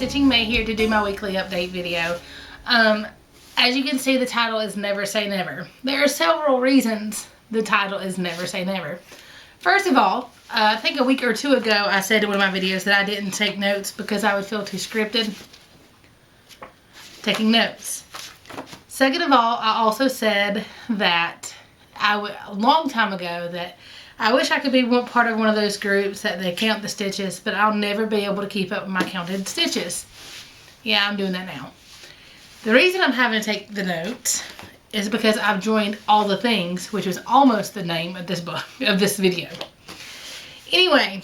Stitching May here to do my weekly update video. As you can see, the title is Never Say Never. There are several reasons the title is Never Say Never. First of all, I think a week or two ago I said in one of my videos that I didn't take notes because I would feel too scripted taking notes. Second of all, I also said that a long time ago that I wish I could be part of one of those groups that they count the stitches, but I'll never be able to keep up with my counted stitches. Yeah, I'm doing that now. The reason I'm having to take the notes is because I've joined All the Things, which was almost the name of this book, of this video. Anyway,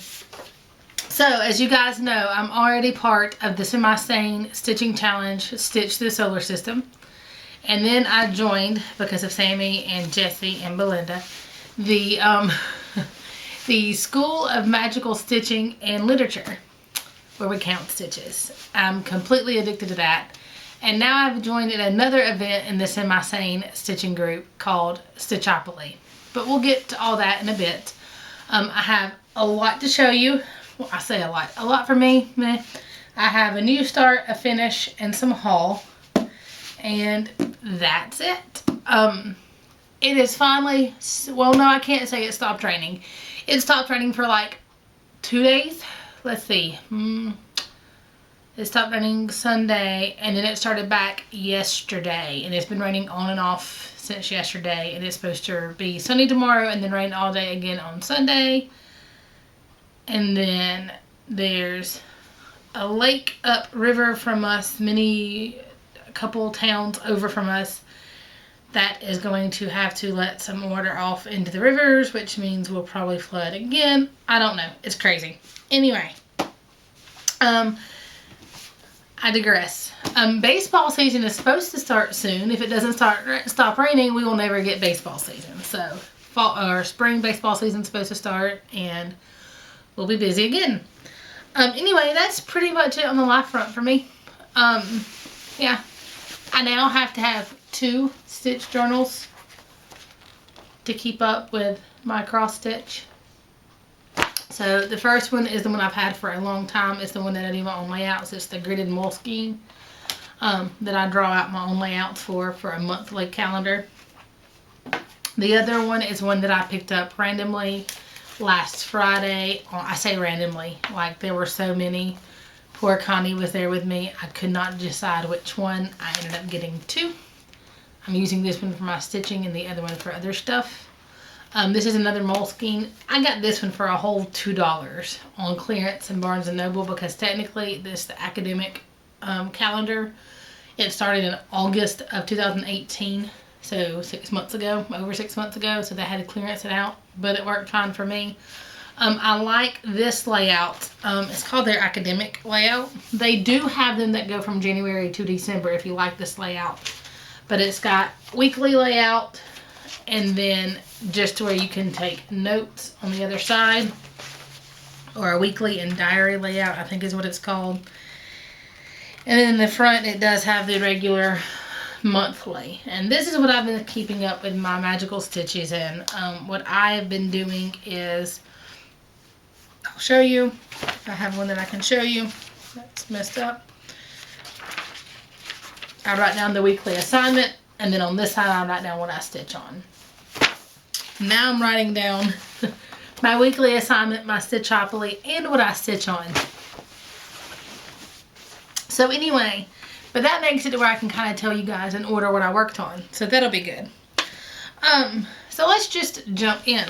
so as you guys know, I'm already part of the Semisane Stitching Challenge, Stitch the Solar System. And then I joined, because of Sammy and Jessie and Belinda, the School of Magical Stitching and Literature, where we count stitches. I'm completely addicted to that. And now I've joined in another event in the Semisane stitching group called Stitchopoly. But we'll get to all that in a bit. I have a lot to show you. Well, I say a lot for me, meh. I have a new start, a finish, and some haul. And that's it. It is finally, well, no, I can't say it stopped raining. It stopped raining for like 2 days. Let's see. It stopped raining Sunday, and then it started back yesterday. And it's been raining on and off since yesterday. And it's supposed to be sunny tomorrow and then rain all day again on Sunday. And then there's a lake upriver from us, a couple towns over from us, that is going to have to let some water off into the rivers, which means we'll probably flood again. I don't know. It's crazy. Anyway, I digress. Baseball season is supposed to start soon. If it doesn't stop raining, we will never get baseball season. So fall or spring baseball season is supposed to start, and we'll be busy again. Anyway, that's pretty much it on the life front for me. Yeah, I now have to have 2 stitch journals to keep up with my cross stitch. So the first one is the one I've had for a long time. It's the one that I do my own layouts. It's the gridded moleskine that I draw out my own layouts for a monthly calendar. The other one is one that I picked up randomly last Friday. Well, I say randomly, like there were so many. Poor Connie was there with me. I could not decide which one. I ended up getting 2. I'm using this one for my stitching and the other one for other stuff. This is another moleskine. I got this one for a whole $2 on clearance in Barnes & Noble because technically this is the academic calendar. It started in August of 2018, so 6 months ago, over 6 months ago, so they had to clearance it out, but it worked fine for me. I like this layout. It's called their academic layout. They do have them that go from January to December if you like this layout. But it's got weekly layout and then just where you can take notes on the other side. Or a weekly and diary layout, I think is what it's called. And then in the front it does have the regular monthly. And this is what I've been keeping up with my magical stitches in. What I've been doing is, I'll show you. I have one that I can show you. That's messed up. I write down the weekly assignment, and then on this side I write down what I stitch on. Now I'm writing down my weekly assignment, my Stitchopoly, and what I stitch on. So anyway, but that makes it to where I can kind of tell you guys in order what I worked on. So that'll be good. So let's just jump in.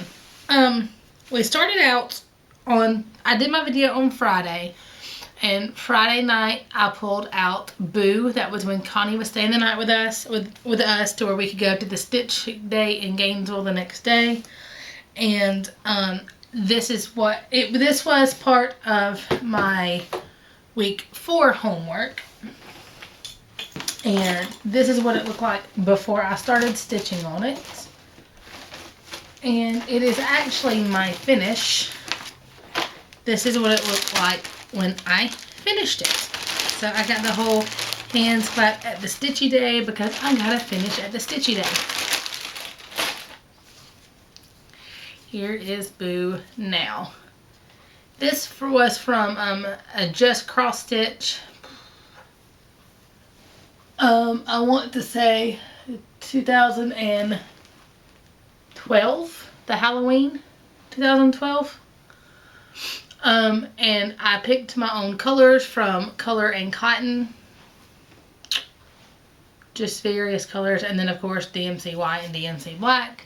We started out on, I did my video on Friday. And Friday night, I pulled out Boo. That was when Connie was staying the night with us, to where we could go to the Stitch Day in Gainesville the next day. And this was part of my week 4 homework. And this is what it looked like before I started stitching on it. And it is actually my finish. This is what it looked like when I finished it. So I got the whole hands clap at the Stitchy Day because I gotta finish at the Stitchy Day. Here is Boo now. This was from a Just Cross Stitch I want to say 2012, the Halloween 2012. And I picked my own colors from Color and Cotton. Just various colors, and then of course DMC white and DMC black.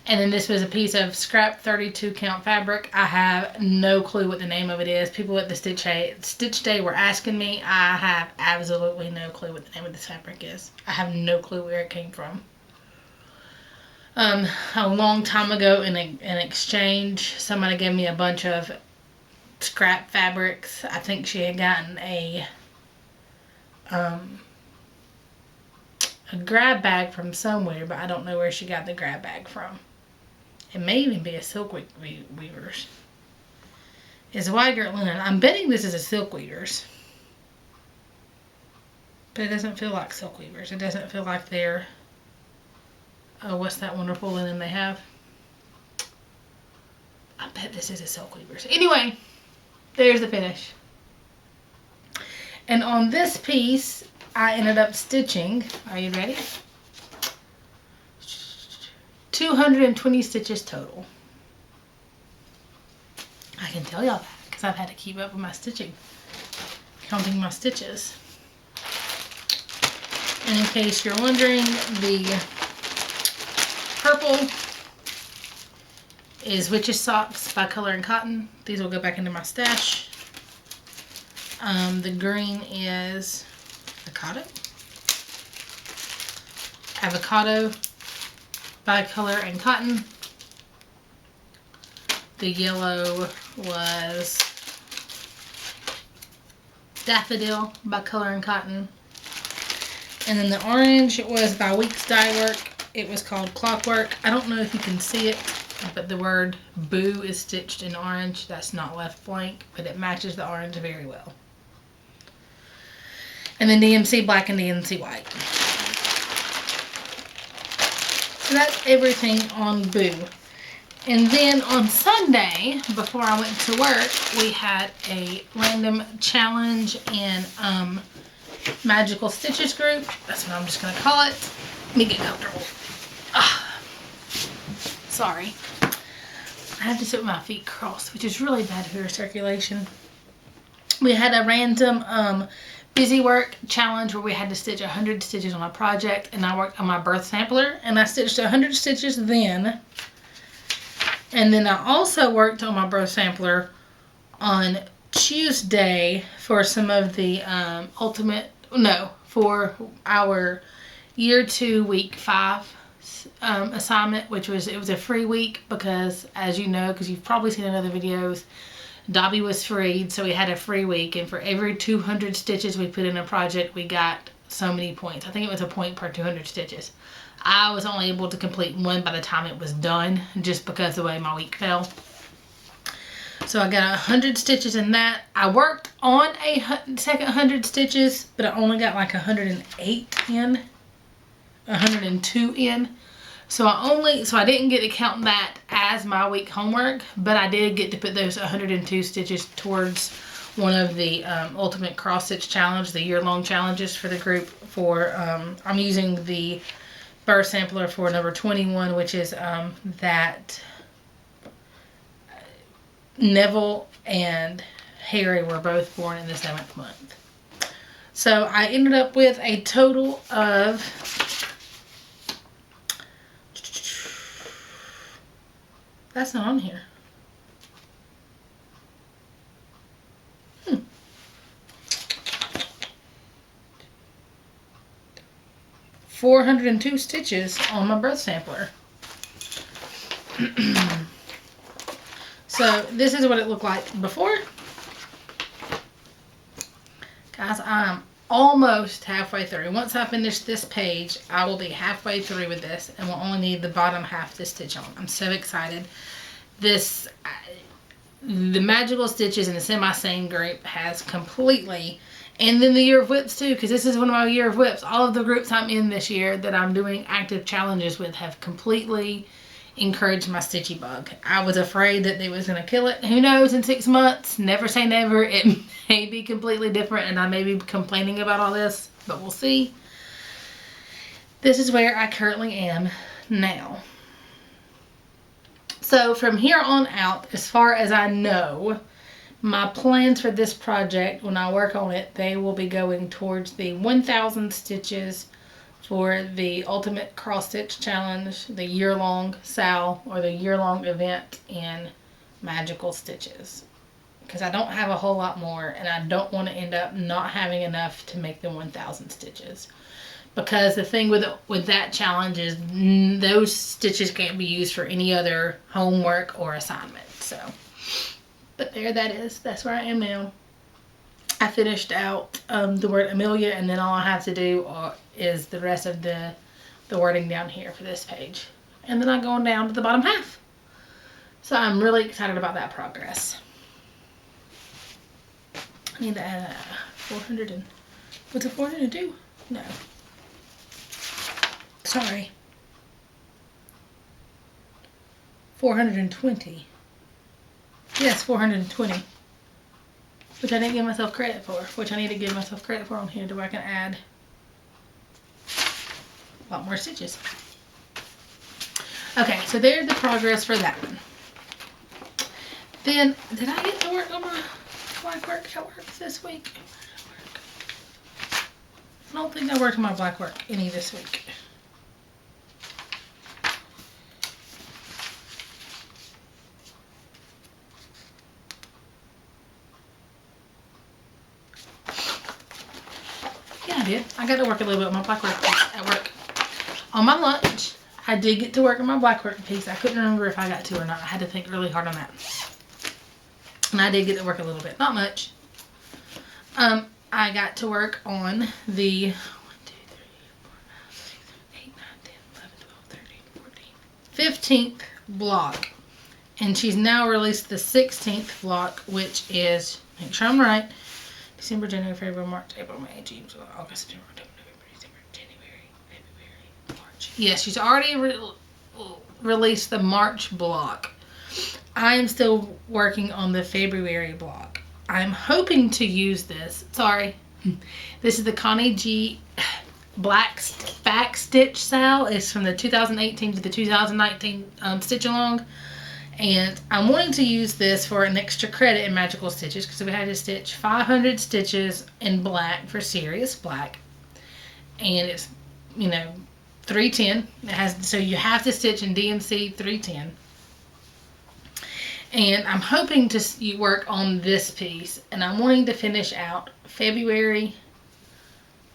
And then this was a piece of scrap 32 count fabric. I have no clue what the name of it is. People at the Stitch Day were asking me. I have absolutely no clue what the name of this fabric is. I have no clue where it came from. A long time ago in an exchange, somebody gave me a bunch of scrap fabrics. I think she had gotten a grab bag from somewhere, but I don't know where she got the grab bag from. It may even be a silk weaver's. It's Weigert linen. I'm betting this is a silk weaver's, but it doesn't feel like silk weaver's. It doesn't feel like they're, oh, what's that wonderful linen they have? I bet this is a silk weaver's. Anyway, there's the finish. And on this piece, I ended up stitching, are you ready? 220 stitches total. I can tell y'all that because I've had to keep up with my stitching, counting my stitches. And in case you're wondering, the purple is Witch's Socks by Color and Cotton. These will go back into my stash. The green is Avocado by Color and Cotton. The yellow was Daffodil by Color and Cotton. And then the orange was by Weeks Dye Work. It was called Clockwork. I don't know if you can see it, but the word Boo is stitched in orange. That's not left blank, but it matches the orange very well. And then DMC black and DMC white. So that's everything on Boo. And then on Sunday, before I went to work, we had a random challenge in Magical Stitches group. That's what I'm just going to call it. Let me get comfortable. Sorry. I have to sit with my feet crossed, which is really bad for your circulation. We had a random busy work challenge where we had to stitch 100 stitches on a project, and I worked on my birth sampler, and I stitched 100 stitches then. And then I also worked on my birth sampler on Tuesday for some of the for our year 2 week 5 assignment, which was, it was a free week because, as you know, because you've probably seen in other videos, Dobby was freed, so we had a free week, and for every 200 stitches we put in a project, we got so many points. I think it was a point per 200 stitches. I was only able to complete 1 by the time it was done, just because of the way my week fell. So I got 100 stitches in that. I worked on a second 100 stitches, but I only got like 108 in, 102 in. So I didn't get to count that as my week homework, but I did get to put those 102 stitches towards one of the Ultimate Cross Stitch Challenge, the year-long challenges for the group. I'm using the birth sampler for number 21, which is that Neville and Harry were both born in the 7th month. So I ended up with a total of 402 stitches on my birth sampler. So this is what it looked like before. Guys, I'm almost halfway through. Once I finish this page, I will be halfway through with this, and we'll only need the bottom half to stitch on. I'm so excited. The Magical Stitches and the Semisane group has completely, and then the Year of Whips too, because this is one of my Year of Whips. All of the groups I'm in this year that I'm doing active challenges with have completely encouraged my stitchy bug. I was afraid that they was going to kill it. Who knows, in 6 months, never say never. It may be completely different, and I may be complaining about all this, but we'll see. this is where I currently am now. So from here on out, as far as I know, my plans for this project, when I work on it, they will be going towards the 1,000 stitches for the Ultimate Cross Stitch Challenge, the year-long SAL, or the year-long event in Magical Stitches. Because I don't have a whole lot more, and I don't want to end up not having enough to make the 1,000 stitches. Because the thing with that challenge is those stitches can't be used for any other homework or assignment. So, but there that is. That's where I am now. I finished out the word Amelia, and then all I have to do is the rest of the wording down here for this page. And then I go on down to the bottom half. So I'm really excited about that progress. I need to add 400 and... What's it 402? No. Sorry. 420. Yes, 420. Which I didn't give myself credit for. Which I need to give myself credit for on here to where I can add a lot more stitches. Okay, so there's the progress for that one. Then, did I get to work on my black work at work this week? I don't think I worked on my black work any this week. Yeah, I did. I got to work a little bit on my black work piece at work. On my lunch, I did get to work on my black work piece. I couldn't remember if I got to or not. I had to think really hard on that. And I did get to work a little bit. Not much. I got to work on the 1, 2, 3, 4, 5, 6, 7, 8, 9, 10, 11, 12, 13, 14, 15th block. And she's now released the 16th block, which is, make sure I'm right, December, January, February, March, April, May, June, July, August, September, October, November, December, January, February, March. Yes, she's already released the March block. I am still working on the February block. I'm hoping to use this. Sorry. This is the Connie Gee Black Back Stitch Sal. It's from the 2018 to the 2019 stitch along. And I'm wanting to use this for an extra credit in Magical Stitches because we had to stitch 500 stitches in black for serious black. And it's, you know, 310. It has, so you have to stitch in DMC 310. And I'm hoping to work on this piece. And I'm wanting to finish out February,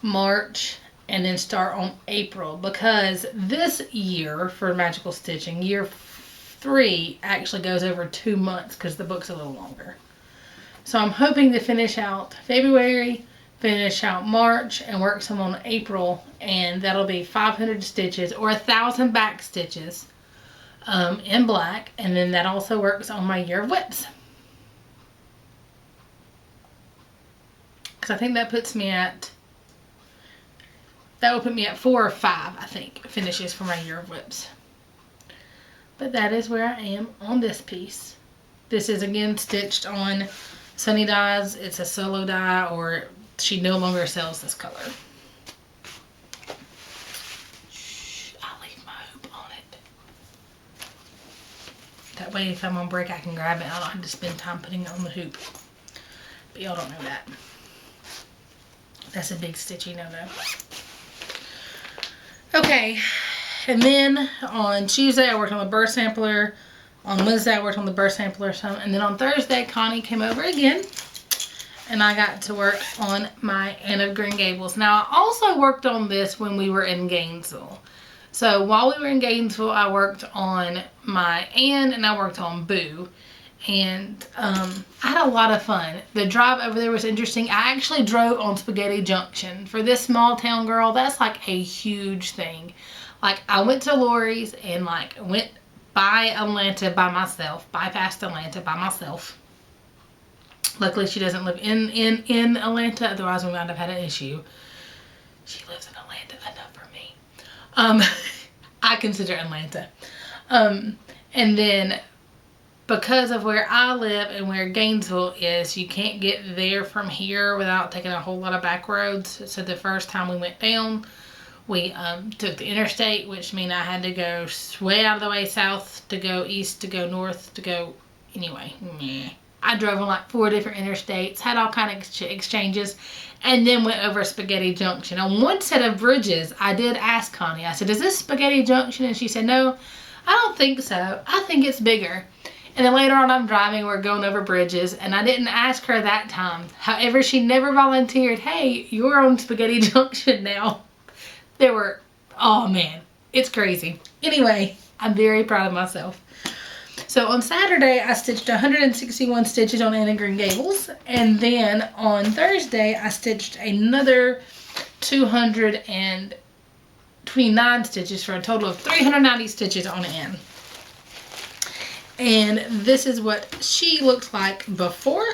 March, and then start on April. Because this year for Magical Stitching, year 3 actually goes over 2 months because the book's a little longer. So I'm hoping to finish out February, finish out March, and work some on April. And that'll be 500 stitches or 1,000 back stitches. In black, and then that also works on my year of whips. Because I think that puts me at, that will put me at 4 or 5, I think, finishes for my year of whips. But that is where I am on this piece. This is again stitched on Sunny Dyes. It's a solo dye, or she no longer sells this color. That way if I'm on break I can grab it. I don't have to spend time putting it on the hoop. But y'all don't know that. That's a big stitchy no-no. Okay. And then on Tuesday I worked on the burr sampler. On Wednesday I worked on the burr sampler some. And then on Thursday Connie came over again. And I got to work on my Anne of Green Gables. Now I also worked on this when we were in Gainesville. So while we were in Gainesville, I worked on my Anne and I worked on Boo. And I had a lot of fun. The drive over there was interesting. I actually drove on Spaghetti Junction. For this small town girl, that's like a huge thing. Like I went to Lori's and like went by Atlanta by myself. Bypassed Atlanta by myself. Luckily she doesn't live in Atlanta. Otherwise we might have had an issue. She lives in Atlanta enough for me. I consider Atlanta. And then because of where I live and where Gainesville is, you can't get there from here without taking a whole lot of back roads. So the first time we went down, We took the interstate, which means I had to go way out of the way south to go east to go north to go anyway. Meh. I drove on like 4 different interstates, had all kind of exchanges, and then went over Spaghetti Junction. On one set of bridges, I did ask Connie, I said, is this Spaghetti Junction? And she said, no, I don't think so. I think it's bigger. And then later on I'm driving, we're going over bridges, and I didn't ask her that time. However, she never volunteered, hey, you're on Spaghetti Junction now. There were, oh man, it's crazy. Anyway, I'm very proud of myself. So on Saturday, I stitched 161 stitches on Anne of Green Gables. And then on Thursday, I stitched another 229 stitches for a total of 390 stitches on Anne. And this is what she looked like before.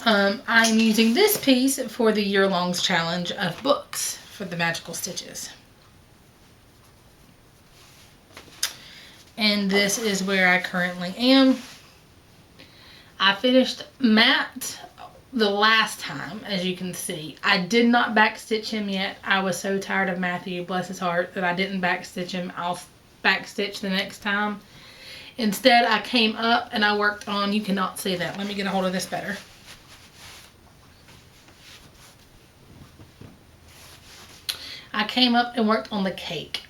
I'm using this piece for the year-longs challenge of books for the magical stitches. And this is where I currently am. I finished Matt the last time, as you can see. I did not backstitch him yet. I was so tired of Matthew, bless his heart, that I didn't backstitch him. I'll backstitch the next time. Instead, I came up and I worked on, you cannot see that. Let me get a hold of this better. I came up and worked on the cake,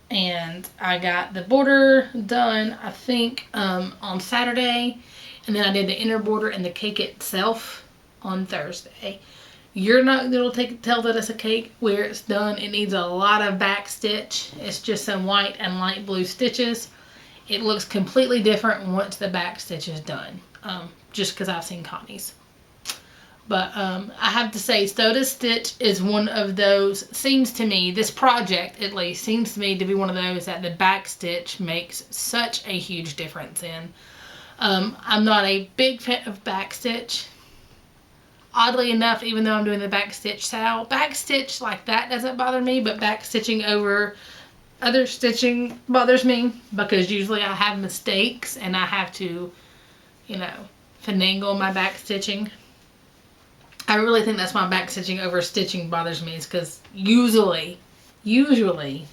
and I got the border done, I think, on Saturday, and then I did the inner border and the cake itself on Thursday. You're not going to tell that it's a cake where it's done. It needs a lot of back stitch. It's just some white and light blue stitches. It looks completely different once the back stitch is done, just because I've seen Connie's. But I have to say, Sew to Stitch is one of those, seems to me, this project at least, seems to me to be one of those that the back stitch makes such a huge difference in. I'm not a big fan of back stitch. Oddly enough, even though I'm doing the back stitch style, back stitch like that doesn't bother me, but back stitching over other stitching bothers me, because usually I have mistakes and I have to, you know, finagle my back stitching. I really think that's why back stitching over stitching bothers me, is because usually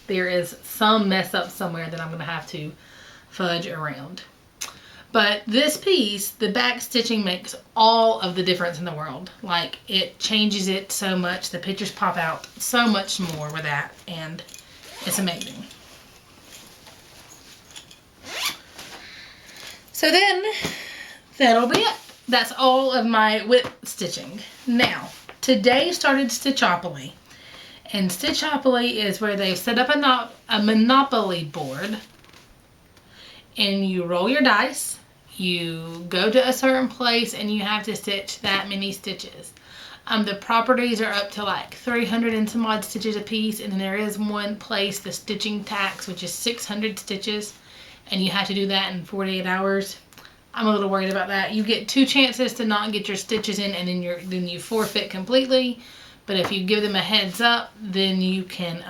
there is some mess up somewhere that I'm going to have to fudge around. But this piece, the back stitching makes all of the difference in the world. Like, it changes it so much. The pictures pop out so much more with that, and it's amazing. So then, that'll be it. That's all of my whip stitching. Now, today started Stitchopoly. And Stitchopoly is where they've set up a Monopoly board. And you roll your dice. You go to a certain place and you have to stitch that many stitches. The properties are up to like 300 and some odd stitches a piece. And then there is one place, the stitching tax, which is 600 stitches. And you have to do that in 48 hours. I'm a little worried about that. You get 2 chances to not get your stitches in, and then you forfeit completely. But if you give them a heads up, then you can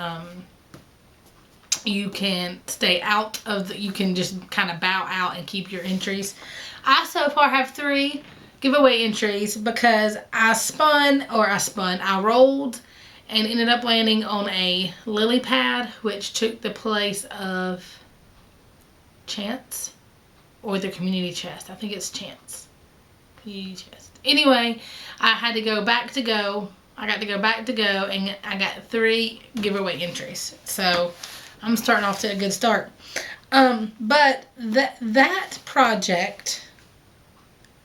stay out of the, you can just kind of bow out and keep your entries. I so far have 3 giveaway entries because I rolled and ended up landing on a lily pad, which took the place of Chance. Or the community chest. I think it's Chance. Community chest. Anyway, I had to go back to go. I got to go back to go, and I got 3 giveaway entries. So I'm starting off to a good start. But that project,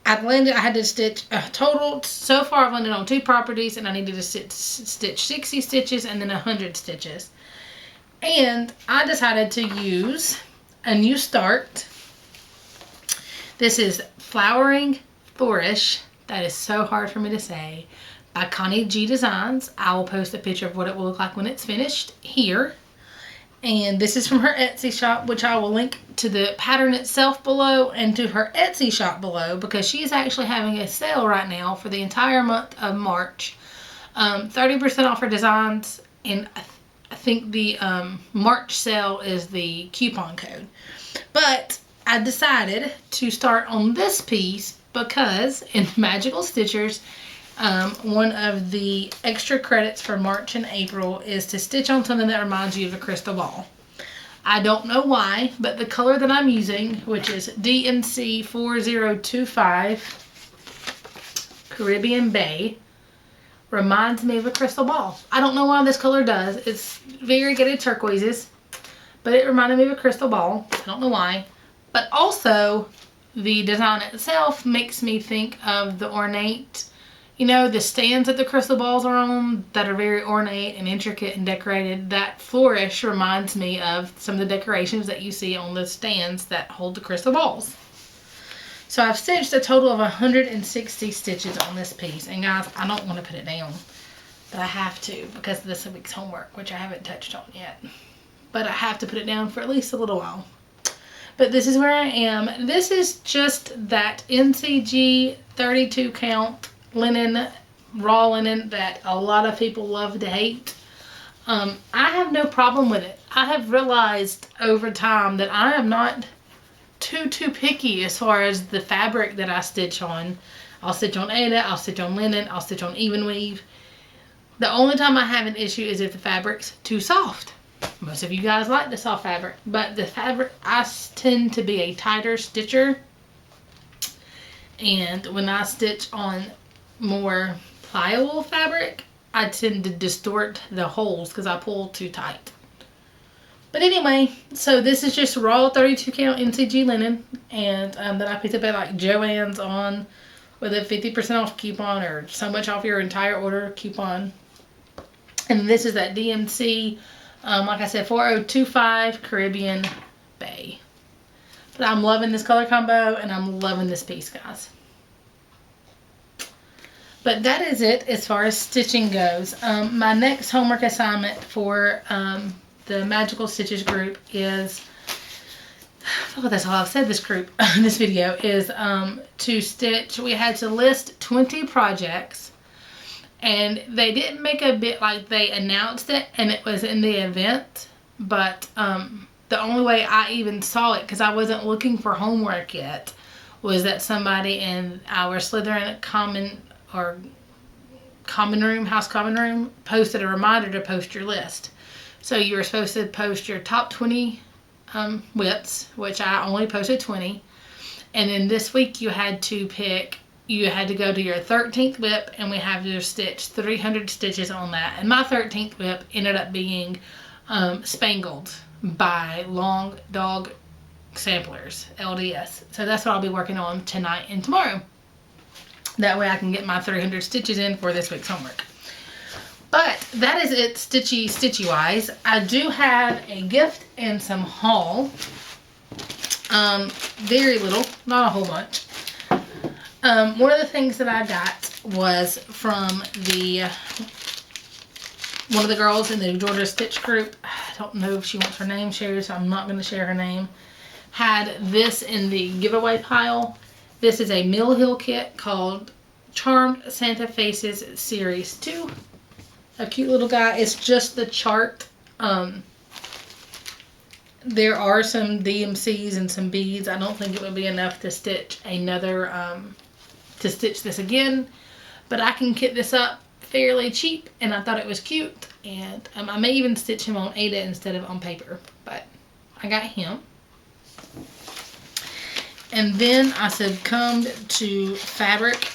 I had to stitch a total. So far, I've landed on 2 properties, and I needed to stitch 60 stitches and then 100 stitches. And I decided to use a new start. This is Flowering Flourish. That is so hard for me to say. By Connie Gee Designs. I will post a picture of what it will look like when it's finished here. And this is from her Etsy shop, which I will link to the pattern itself below and to her Etsy shop below, because she is actually having a sale right now for the entire month of March. 30% off her designs, and I think the March sale is the coupon code. But I decided to start on this piece because in Magical Stitchers One of the extra credits for March and April is to stitch on something that reminds you of a crystal ball. I don't know why, but the color that I'm using, which is DMC 4025 Caribbean Bay, reminds me of a crystal ball. I don't know why this color does. It's variegated turquoises, but it reminded me of a crystal ball. I don't know why. But also, the design itself makes me think of the ornate, you know, the stands that the crystal balls are on that are very ornate and intricate and decorated. That Flourish reminds me of some of the decorations that you see on the stands that hold the crystal balls. So I've stitched a total of 160 stitches on this piece. And guys, I don't want to put it down, but I have to because of this week's homework, which I haven't touched on yet. But I have to put it down for at least a little while. But this is where I am. This is just that NCG 32 count linen, raw linen that a lot of people love to hate. I have no problem with it. I have realized over time that I am not too picky as far as the fabric that I stitch on. I'll stitch on Aida, I'll stitch on linen, I'll stitch on even weave. The only time I have an issue is if the fabric's too soft. Most of you guys like the soft fabric, but the fabric, I tend to be a tighter stitcher. And when I stitch on more pliable fabric, I tend to distort the holes because I pull too tight. But anyway, so this is just raw 32 count NCG linen, and that I picked up at like Joann's on with a 50% off coupon or so much off your entire order coupon. And this is that DMC, like I said, 4025 Caribbean Bay. But I'm loving this color combo and I'm loving this piece, guys. But that is it as far as stitching goes. My next homework assignment for the Magical Stitches group is, oh, that's all I've said this group, this video, is to stitch. We had to list 20 projects, and they didn't make a bit like they announced it, and it was in the event, but the only way I even saw it, because I wasn't looking for homework yet, was that somebody in our Slytherin house common room posted a reminder to post your list. So you were supposed to post your top 20 whips, which I only posted 20. And then this week you had to go to your 13th whip, and we have to stitch 300 stitches on that. And my 13th whip ended up being spangled by Long Dog Samplers, LDS. So that's what I'll be working on tonight and tomorrow. That way I can get my 300 stitches in for this week's homework. But that is it stitchy wise. I do have a gift and some haul. Very little, not a whole bunch. One of the things that I got was from one of the girls in the Georgia Stitch group. I don't know if she wants her name shared, so I'm not going to share her name. Had this in the giveaway pile. This is a Mill Hill kit called Charmed Santa Faces Series 2. A cute little guy. It's just the chart. There are some DMCs and some beads. I don't think it would be enough to stitch to stitch this again. But I can kit this up fairly cheap, and I thought it was cute. And I may even stitch him on Aida instead of on paper. But I got him. And then I succumbed to fabric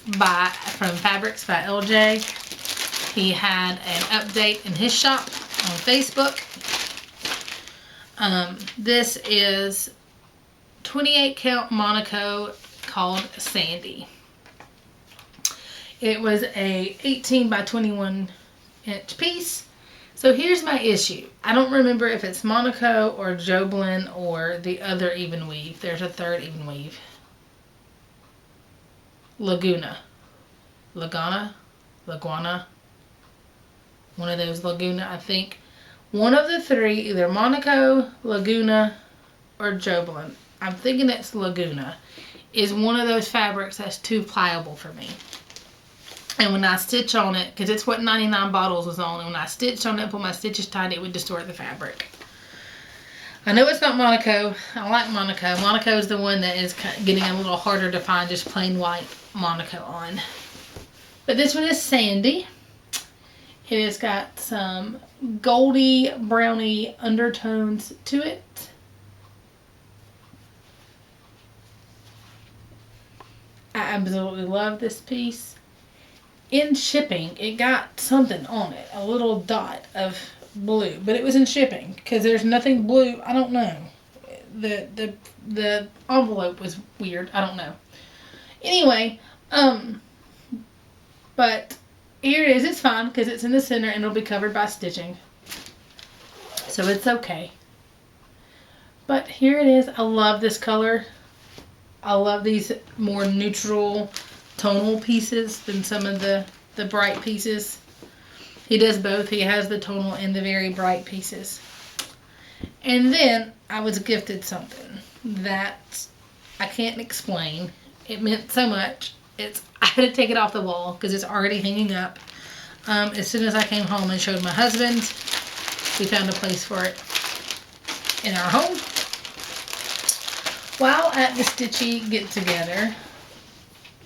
from Fabrics by LJ. He had an update in his shop on Facebook. This is 28 count Monaco called Sandy. It was a 18 by 21 inch piece. So here's my issue. I don't remember if it's Monaco or Joblin or the other even weave. There's a third even weave. Laguna. One of those Laguna, I think. One of the three, either Monaco, Laguna, or Joblin. I'm thinking it's Laguna. Is one of those fabrics that's too pliable for me. And when I stitch on it, because it's what 99 bottles was on, and when I stitched on it and put my stitches tight, it would distort the fabric. I know it's not Monaco. I like Monaco. Monaco is the one that is getting a little harder to find just plain white Monaco on. But this one is Sandy. It has got some goldy browny undertones to it. I absolutely love this piece. In shipping, it got something on it, a little dot of blue, but it was in shipping because there's nothing blue. I don't know. The envelope was weird. I don't know. Anyway, but here it is. It's fine because it's in the center and it'll be covered by stitching, so it's okay. But here it is. I love this color. I love these more neutral tonal pieces than some of the bright pieces. He does both. He has the tonal and the very bright pieces. And then I was gifted something that I can't explain. It meant so much. I had to take it off the wall because it's already hanging up. As soon as I came home and showed my husband, we found a place for it in our home. While at the Stitchy get-together,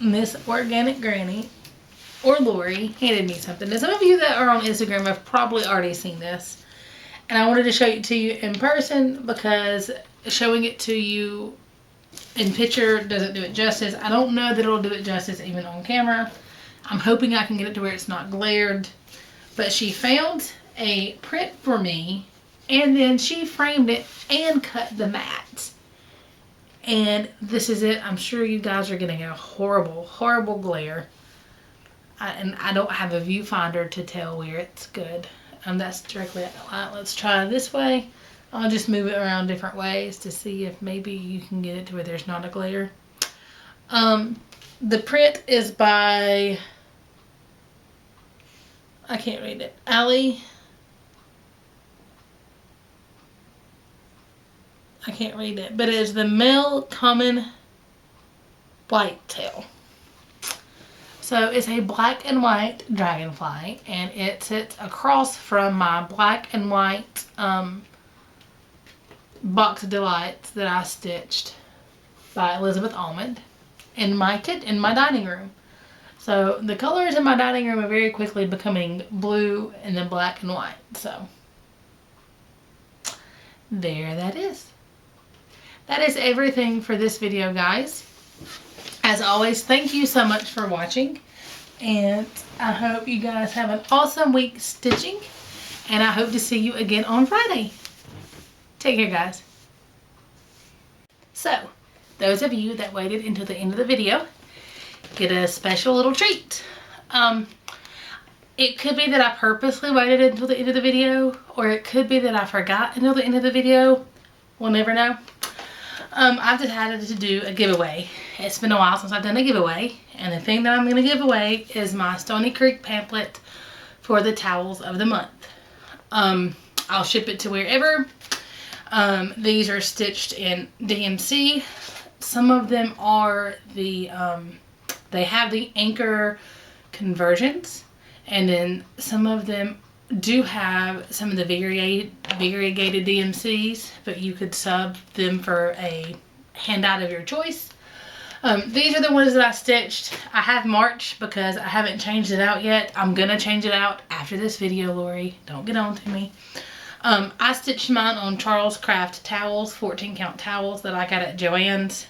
Miss Organic Granny, or Lori, handed me something. Now, some of you that are on Instagram have probably already seen this. And I wanted to show it to you in person because showing it to you in picture doesn't do it justice. I don't know that it'll do it justice even on camera. I'm hoping I can get it to where it's not glared. But she found a print for me, and then she framed it and cut the mat. And this is it. I'm sure you guys are getting a horrible, horrible glare. And I don't have a viewfinder to tell where it's good. That's directly at the light. Let's try this way. I'll just move it around different ways to see if maybe you can get it to where there's not a glare. The print is by, I can't read it, Ali. I can't read it, but it is the male common whitetail. So it's a black and white dragonfly, and it sits across from my black and white Box of Delights that I stitched by Elizabeth Almond in my dining room. So the colors in my dining room are very quickly becoming blue and then black and white. So there that is. That is everything for this video, guys. As always, thank you so much for watching, and I hope you guys have an awesome week stitching, and I hope to see you again on Friday. Take care, guys. So, those of you that waited until the end of the video get a special little treat. It could be that I purposely waited until the end of the video, or it could be that I forgot until the end of the video. We'll never know. I've decided to do a giveaway. It's been a while since I've done a giveaway, and the thing that I'm going to give away is my Stony Creek pamphlet for the towels of the month. I'll ship it to wherever. These are stitched in DMC. Some of them are the, they have the anchor conversions, and then some of them do have some of the variegated DMCs, but you could sub them for a handout of your choice. These are the ones that I stitched. I have March because I haven't changed it out yet. I'm gonna change it out after this video, Lori. Don't get on to me. I stitched mine on Charles Craft towels, 14 count towels that I got at Joann's.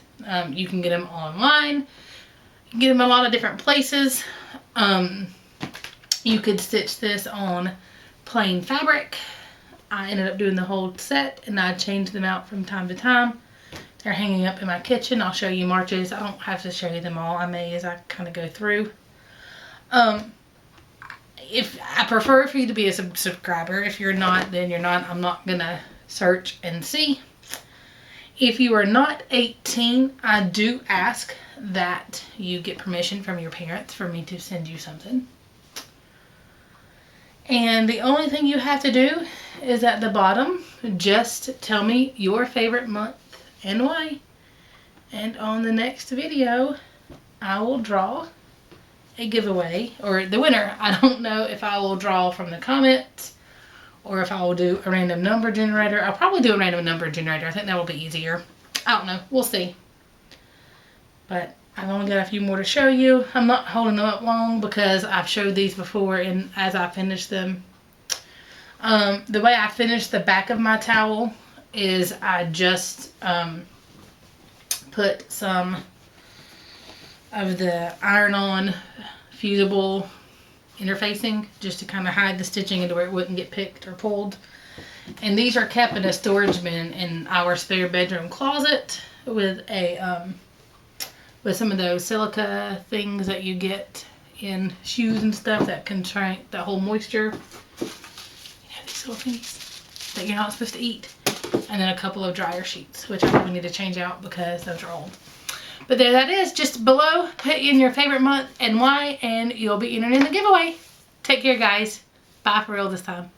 You can get them online. You can get them a lot of different places. You could stitch this on plain fabric. I ended up doing the whole set, and I changed them out from time to time. They're hanging up in my kitchen. I'll show you March's. I don't have to show you them all. I may as I kind of go through. If I prefer for you to be a subscriber. If you're not, then you're not. I'm not gonna search and see. If you are not 18, I do ask that you get permission from your parents for me to send you something. And the only thing you have to do is at the bottom, just tell me your favorite month and why. And on the next video, I will draw a giveaway, or the winner. I don't know if I will draw from the comments or if I will do a random number generator. I'll probably do a random number generator. I think that will be easier. I don't know. We'll see. But I've only got a few more to show you. I'm not holding them up long because I've showed these before, and as I finish them. The way I finish the back of my towel is I just put some of the iron-on fusible interfacing just to kind of hide the stitching into where it wouldn't get picked or pulled. And these are kept in a storage bin in our spare bedroom closet with a with some of those silica things that you get in shoes and stuff that contract, that hold moisture. You know, these little things that you're not supposed to eat. And then a couple of dryer sheets, which I probably need to change out because those are old. But there that is. Just below, put in your favorite month and why, and you'll be entered in the giveaway. Take care, guys. Bye for real this time.